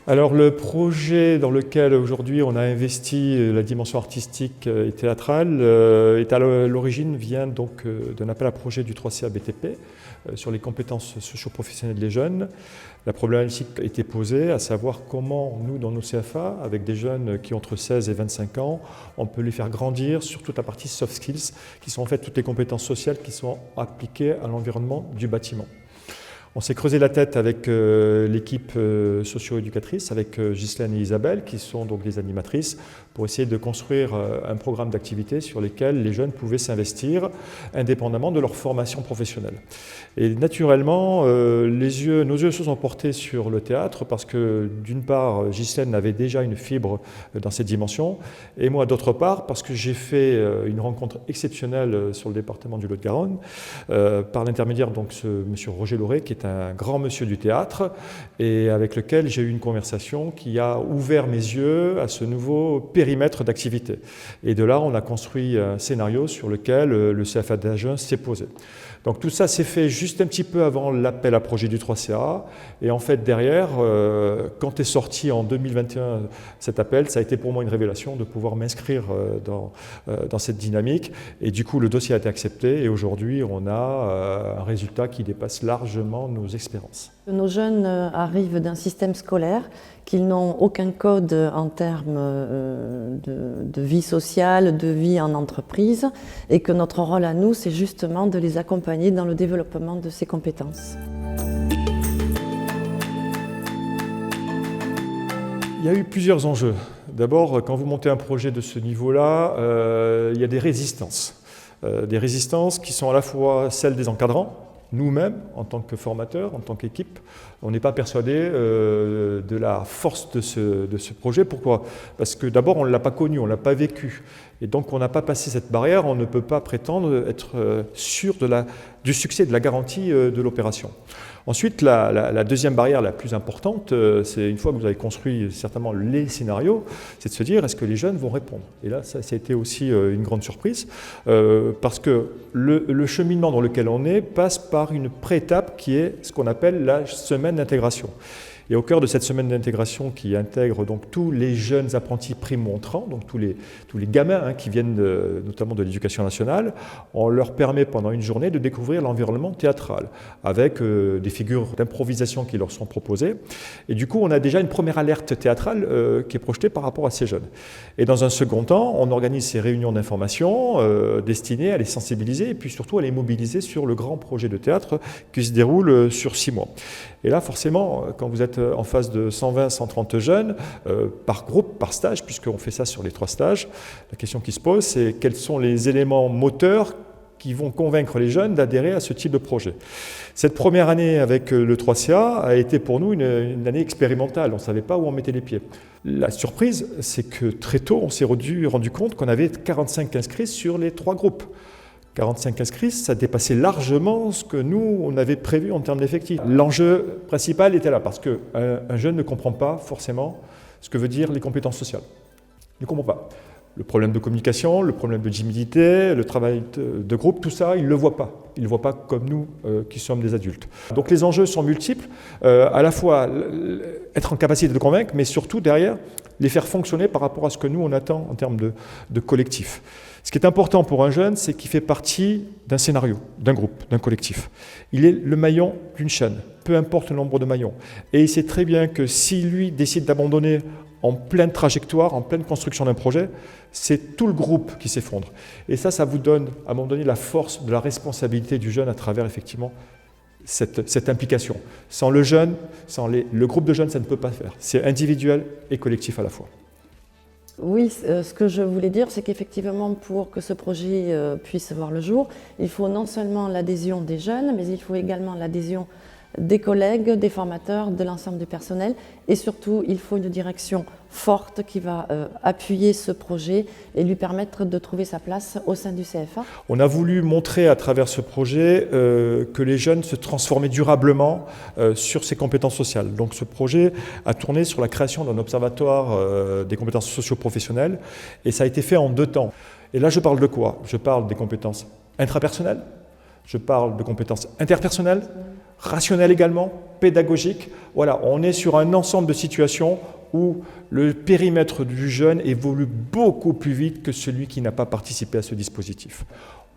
Alors le projet dans lequel aujourd'hui on a investi la dimension artistique et théâtrale est à l'origine vient donc d'un appel à projet du 3CA BTP sur les compétences socio-professionnelles des jeunes. La problématique a été posée, à savoir comment nous dans nos CFA, avec des jeunes qui ont entre 16 et 25 ans, on peut les faire grandir sur toute la partie soft skills, qui sont en fait toutes les compétences sociales qui sont appliquées à l'environnement du bâtiment. On s'est creusé la tête avec l'équipe socio-éducatrice, avec Ghislaine et Isabelle, qui sont donc des animatrices, pour essayer de construire un programme d'activités sur lesquels les jeunes pouvaient s'investir, indépendamment de leur formation professionnelle. Et naturellement, nos yeux se sont portés sur le théâtre, parce que d'une part, Ghislaine avait déjà une fibre dans cette dimension, et moi d'autre part, parce que j'ai fait une rencontre exceptionnelle sur le département du Lot-de-Garonne, par l'intermédiaire donc ce monsieur Roger Lauré, qui est un grand monsieur du théâtre et avec lequel j'ai eu une conversation qui a ouvert mes yeux à ce nouveau périmètre d'activité. Et de là, on a construit un scénario sur lequel le CFA d'Agen s'est posé. Donc tout ça s'est fait juste un petit peu avant l'appel à projet du 3CA. Et en fait, derrière, quand est sorti en 2021 cet appel, ça a été pour moi une révélation de pouvoir m'inscrire dans cette dynamique. Et du coup, le dossier a été accepté et aujourd'hui, on a un résultat qui dépasse largement nos espérances. Nos jeunes arrivent d'un système scolaire qu'ils n'ont aucun code en termes de vie sociale, de vie en entreprise, et que notre rôle à nous, c'est justement de les accompagner dans le développement de ces compétences. Il y a eu plusieurs enjeux. D'abord, quand vous montez un projet de ce niveau-là, il y a des résistances. Des résistances qui sont à la fois celles des encadrants. Nous-mêmes, en tant que formateurs, en tant qu'équipe, on n'est pas persuadés de la force de ce projet. Pourquoi? Parce que d'abord, on ne l'a pas connu, on ne l'a pas vécu. Et donc, on n'a pas passé cette barrière, on ne peut pas prétendre être sûr du succès, de la garantie de l'opération. Ensuite, la deuxième barrière la plus importante, c'est une fois que vous avez construit certainement les scénarios, c'est de se dire est-ce que les jeunes vont répondre? Et là, ça a été aussi une grande surprise, parce que le cheminement dans lequel on est passe par une pré-étape qui est ce qu'on appelle la semaine d'intégration. Et au cœur de cette semaine d'intégration qui intègre donc tous les jeunes apprentis primo-entrants, donc tous les gamins qui viennent notamment de l'éducation nationale, on leur permet pendant une journée de découvrir l'environnement théâtral avec des figures d'improvisation qui leur sont proposées. Et du coup, on a déjà une première alerte théâtrale qui est projetée par rapport à ces jeunes. Et dans un second temps, on organise ces réunions d'information destinées à les sensibiliser et puis surtout à les mobiliser sur le grand projet de théâtre qui se déroule sur 6 mois. Et là, forcément, quand vous êtes en face de 120, 130 jeunes, par groupe, par stage, puisqu'on fait ça sur les 3 stages, la question qui se pose, c'est quels sont les éléments moteurs qui vont convaincre les jeunes d'adhérer à ce type de projet. Cette première année avec le 3CA a été pour nous une année expérimentale, on ne savait pas où on mettait les pieds. La surprise, c'est que très tôt, on s'est rendu compte qu'on avait 45 inscrits sur les 3 groupes. 45 inscrits, ça dépassait largement ce que nous, on avait prévu en termes d'effectifs. L'enjeu principal était là, parce qu'un jeune ne comprend pas forcément ce que veut dire les compétences sociales. Il ne comprend pas. Le problème de communication, le problème de timidité, le travail de groupe, tout ça, il ne le voit pas. Il ne le voit pas comme nous qui sommes des adultes. Donc les enjeux sont multiples, à la fois être en capacité de convaincre, mais surtout derrière, les faire fonctionner par rapport à ce que nous on attend en termes de collectif. Ce qui est important pour un jeune, c'est qu'il fait partie d'un scénario, d'un groupe, d'un collectif. Il est le maillon d'une chaîne, peu importe le nombre de maillons. Et il sait très bien que si lui décide d'abandonner en pleine trajectoire, en pleine construction d'un projet, c'est tout le groupe qui s'effondre. Et ça vous donne à un moment donné la force de la responsabilité du jeune à travers effectivement cette implication. Sans le jeune, sans le groupe de jeunes, ça ne peut pas faire. C'est individuel et collectif à la fois. Oui, ce que je voulais dire, c'est qu'effectivement, pour que ce projet puisse voir le jour, il faut non seulement l'adhésion des jeunes, mais il faut également l'adhésion des collègues, des formateurs, de l'ensemble du personnel. Et surtout, il faut une direction forte qui va appuyer ce projet et lui permettre de trouver sa place au sein du CFA. On a voulu montrer à travers ce projet que les jeunes se transformaient durablement sur ces compétences sociales. Donc ce projet a tourné sur la création d'un observatoire des compétences socio-professionnelles et ça a été fait en 2 temps. Et là, je parle de quoi? Je parle des compétences intrapersonnelles, je parle de compétences interpersonnelles, rationnelle également, pédagogique. Voilà, on est sur un ensemble de situations où le périmètre du jeune évolue beaucoup plus vite que celui qui n'a pas participé à ce dispositif.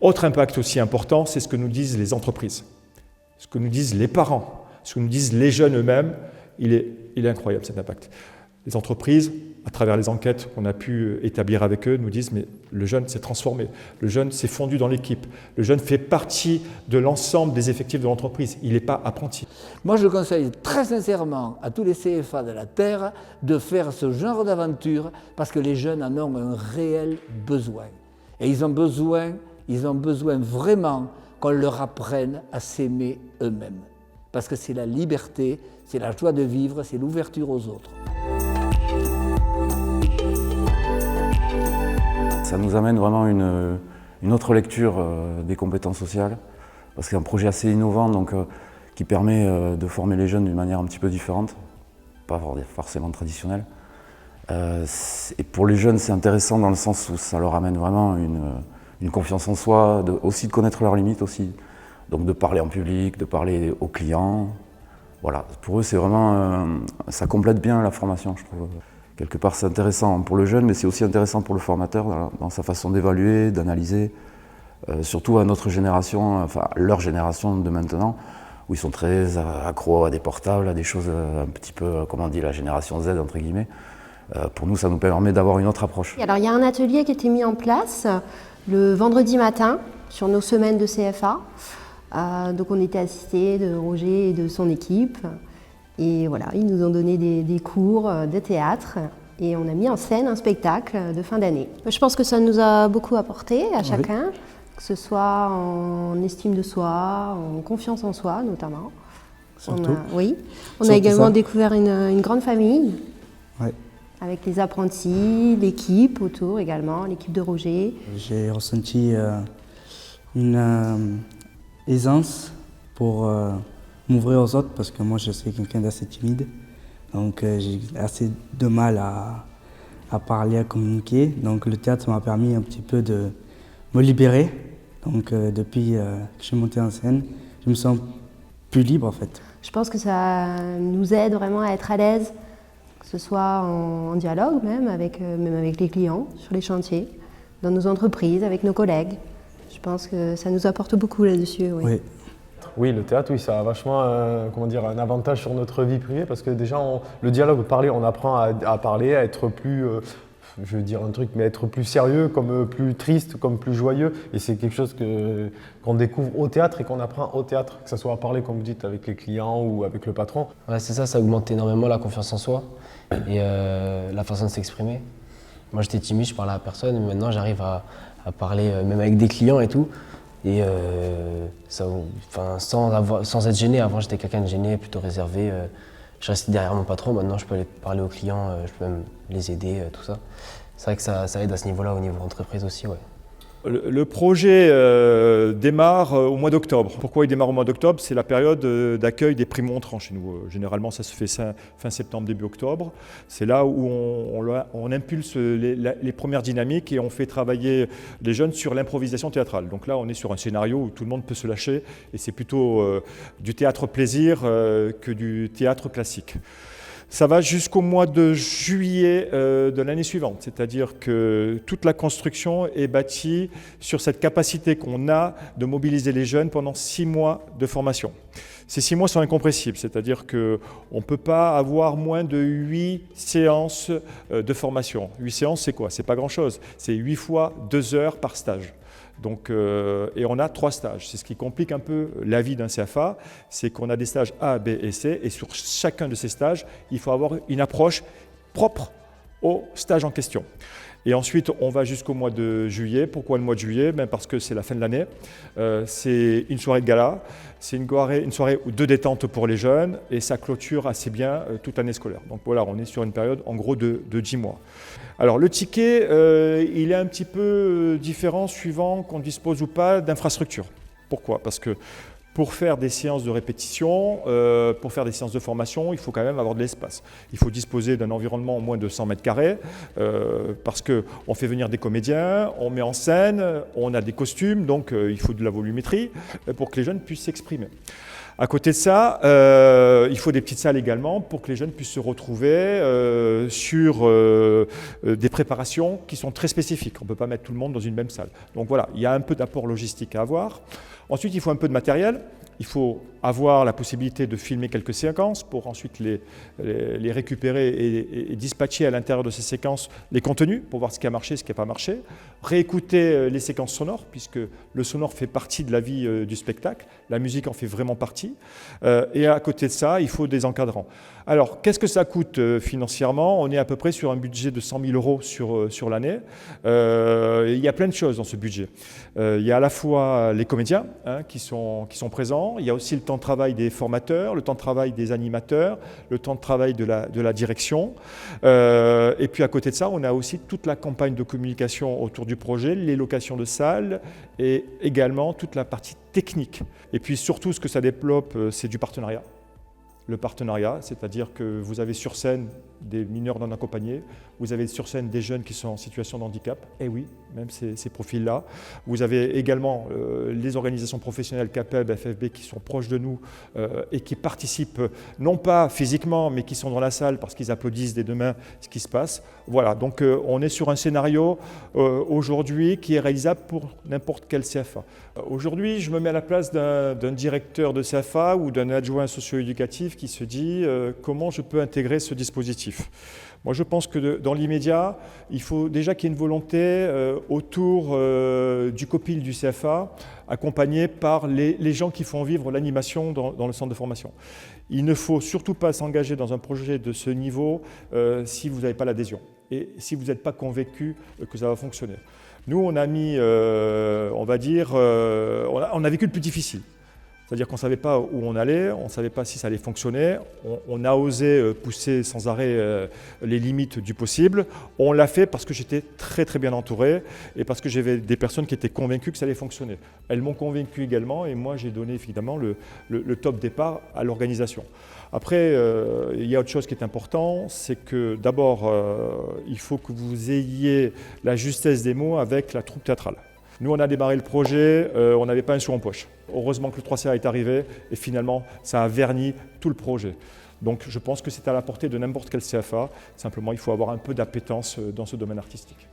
Autre impact aussi important, c'est ce que nous disent les entreprises, ce que nous disent les parents, ce que nous disent les jeunes eux-mêmes. Il est incroyable cet impact. Les entreprises, à travers les enquêtes qu'on a pu établir avec eux, nous disent mais le jeune s'est transformé, le jeune s'est fondu dans l'équipe, le jeune fait partie de l'ensemble des effectifs de l'entreprise, il n'est pas apprenti. Moi je conseille très sincèrement à tous les CFA de la Terre de faire ce genre d'aventure parce que les jeunes en ont un réel besoin. Et ils ont besoin vraiment qu'on leur apprenne à s'aimer eux-mêmes. Parce que c'est la liberté, c'est la joie de vivre, c'est l'ouverture aux autres. Ça nous amène vraiment une autre lecture des compétences sociales, parce que c'est un projet assez innovant donc, qui permet de former les jeunes d'une manière un petit peu différente, pas forcément traditionnelle. Et pour les jeunes, c'est intéressant dans le sens où ça leur amène vraiment une confiance en soi, aussi de connaître leurs limites aussi, donc de parler en public, de parler aux clients. Voilà, pour eux, c'est vraiment, ça complète bien la formation, je trouve. Quelque part, c'est intéressant pour le jeune, mais c'est aussi intéressant pour le formateur dans sa façon d'évaluer, d'analyser, surtout à notre génération, enfin leur génération de maintenant, où ils sont très accros à des portables, à des choses un petit peu, comment on dit, la génération Z, entre guillemets. Pour nous, ça nous permet d'avoir une autre approche. Alors, il y a un atelier qui a été mis en place le vendredi matin sur nos semaines de CFA. Donc, on était assistés de Roger et de son équipe. Et voilà, ils nous ont donné des cours de théâtre et on a mis en scène un spectacle de fin d'année. Je pense que ça nous a beaucoup apporté à chacun, que ce soit en estime de soi, en confiance en soi notamment. On a également découvert une grande famille avec les apprentis, l'équipe autour également, l'équipe de Roger. J'ai ressenti une aisance pour m'ouvrir aux autres parce que moi je suis quelqu'un d'assez timide, donc j'ai assez de mal à parler, à communiquer. Donc le théâtre m'a permis un petit peu de me libérer. Donc depuis que je suis monté en scène, je me sens plus libre en fait. Je pense que ça nous aide vraiment à être à l'aise, que ce soit en dialogue même avec les clients, sur les chantiers, dans nos entreprises, avec nos collègues. Je pense que ça nous apporte beaucoup là-dessus. Oui, le théâtre, oui, ça a vachement un avantage sur notre vie privée parce que déjà, le dialogue, parler, on apprend à parler, à être plus, je veux dire un truc, mais être plus sérieux, comme plus triste, comme plus joyeux. Et c'est quelque chose qu'on découvre au théâtre et qu'on apprend au théâtre, que ce soit à parler, comme vous dites, avec les clients ou avec le patron. Ouais, c'est ça augmente énormément la confiance en soi et la façon de s'exprimer. Moi, j'étais timide, je parlais à personne, mais maintenant, j'arrive à parler même avec des clients et tout. Et sans être gêné, avant j'étais quelqu'un de gêné, plutôt réservé. Je restais derrière mon patron, maintenant je peux aller parler aux clients, je peux même les aider, tout ça. C'est vrai que ça aide à ce niveau-là, au niveau entreprise aussi. Ouais. Le projet démarre au mois d'octobre. Pourquoi il démarre au mois d'octobre? C'est la période d'accueil des primo-entrants chez nous. Généralement, ça se fait fin septembre, début octobre. C'est là où on impulse les premières dynamiques et on fait travailler les jeunes sur l'improvisation théâtrale. Donc là, on est sur un scénario où tout le monde peut se lâcher et c'est plutôt du théâtre plaisir que du théâtre classique. Ça va jusqu'au mois de juillet de l'année suivante, c'est-à-dire que toute la construction est bâtie sur cette capacité qu'on a de mobiliser les jeunes pendant 6 mois de formation. Ces 6 mois sont incompressibles, c'est-à-dire qu'on ne peut pas avoir moins de 8 séances de formation. 8 séances, c'est quoi? C'est pas grand-chose, c'est 8 fois 2 heures par stage. Donc, et on a 3 stages. C'est ce qui complique un peu la vie d'un CFA, c'est qu'on a des stages A, B et C, et sur chacun de ces stages, il faut avoir une approche propre au stage en question. Et ensuite, on va jusqu'au mois de juillet. Pourquoi le mois de juillet? Parce que c'est la fin de l'année. C'est une soirée de gala, c'est une soirée de détente pour les jeunes, et ça clôture assez bien toute l'année scolaire. Donc voilà, on est sur une période en gros de 10 mois. Alors le ticket, il est un petit peu différent suivant qu'on dispose ou pas d'infrastructures. Pourquoi? Parce que pour faire des séances de répétition, pour faire des séances de formation, il faut quand même avoir de l'espace. Il faut disposer d'un environnement au moins de 100 mètres carrés, parce qu'on fait venir des comédiens, on met en scène, on a des costumes, donc il faut de la volumétrie pour que les jeunes puissent s'exprimer. À côté de ça, il faut des petites salles également pour que les jeunes puissent se retrouver sur des préparations qui sont très spécifiques. On ne peut pas mettre tout le monde dans une même salle. Donc voilà, il y a un peu d'apport logistique à avoir. Ensuite, il faut un peu de matériel. Il faut avoir la possibilité de filmer quelques séquences pour ensuite les récupérer et dispatcher à l'intérieur de ces séquences les contenus pour voir ce qui a marché, ce qui n'a pas marché. Réécouter les séquences sonores, puisque le sonore fait partie de la vie du spectacle. La musique en fait vraiment partie. Et à côté de ça, il faut des encadrants. Alors, qu'est-ce que ça coûte financièrement? On est à peu près sur un budget de 100 000 € sur l'année. Il y a plein de choses dans ce budget. Il y a à la fois les comédiens qui sont présents. Il y a aussi le temps de travail des formateurs, le temps de travail des animateurs, le temps de travail de la direction. Et puis à côté de ça, on a aussi toute la campagne de communication autour du projet, les locations de salles et également toute la partie technique. Et puis surtout, ce que ça développe, c'est du partenariat. Le partenariat, c'est-à-dire que vous avez sur scène des mineurs non accompagnés, vous avez sur scène des jeunes qui sont en situation de handicap, et oui, même ces profils-là. Vous avez également les organisations professionnelles CAPEB, FFB qui sont proches de nous et qui participent, non pas physiquement, mais qui sont dans la salle parce qu'ils applaudissent dès demain ce qui se passe. Voilà, donc on est sur un scénario aujourd'hui qui est réalisable pour n'importe quel CFA. Aujourd'hui, je me mets à la place d'un directeur de CFA ou d'un adjoint socio-éducatif qui se dit comment je peux intégrer ce dispositif. Moi, je pense que dans l'immédiat, il faut déjà qu'il y ait une volonté autour du COPIL du CFA, accompagné par les gens qui font vivre l'animation dans le centre de formation. Il ne faut surtout pas s'engager dans un projet de ce niveau si vous n'avez pas l'adhésion et si vous n'êtes pas convaincu que ça va fonctionner. Nous, on a mis, on va dire, on a vécu le plus difficile. C'est-à-dire qu'on ne savait pas où on allait, on ne savait pas si ça allait fonctionner. On a osé pousser sans arrêt les limites du possible. On l'a fait parce que j'étais très très bien entouré et parce que j'avais des personnes qui étaient convaincues que ça allait fonctionner. Elles m'ont convaincu également et moi j'ai donné évidemment le top départ à l'organisation. Après, il y a autre chose qui est important, c'est que d'abord, il faut que vous ayez la justesse des mots avec la troupe théâtrale. Nous, on a démarré le projet, on n'avait pas un sou en poche. Heureusement que le 3CA est arrivé et finalement, ça a verni tout le projet. Donc, je pense que c'est à la portée de n'importe quel CFA. Simplement, il faut avoir un peu d'appétence dans ce domaine artistique.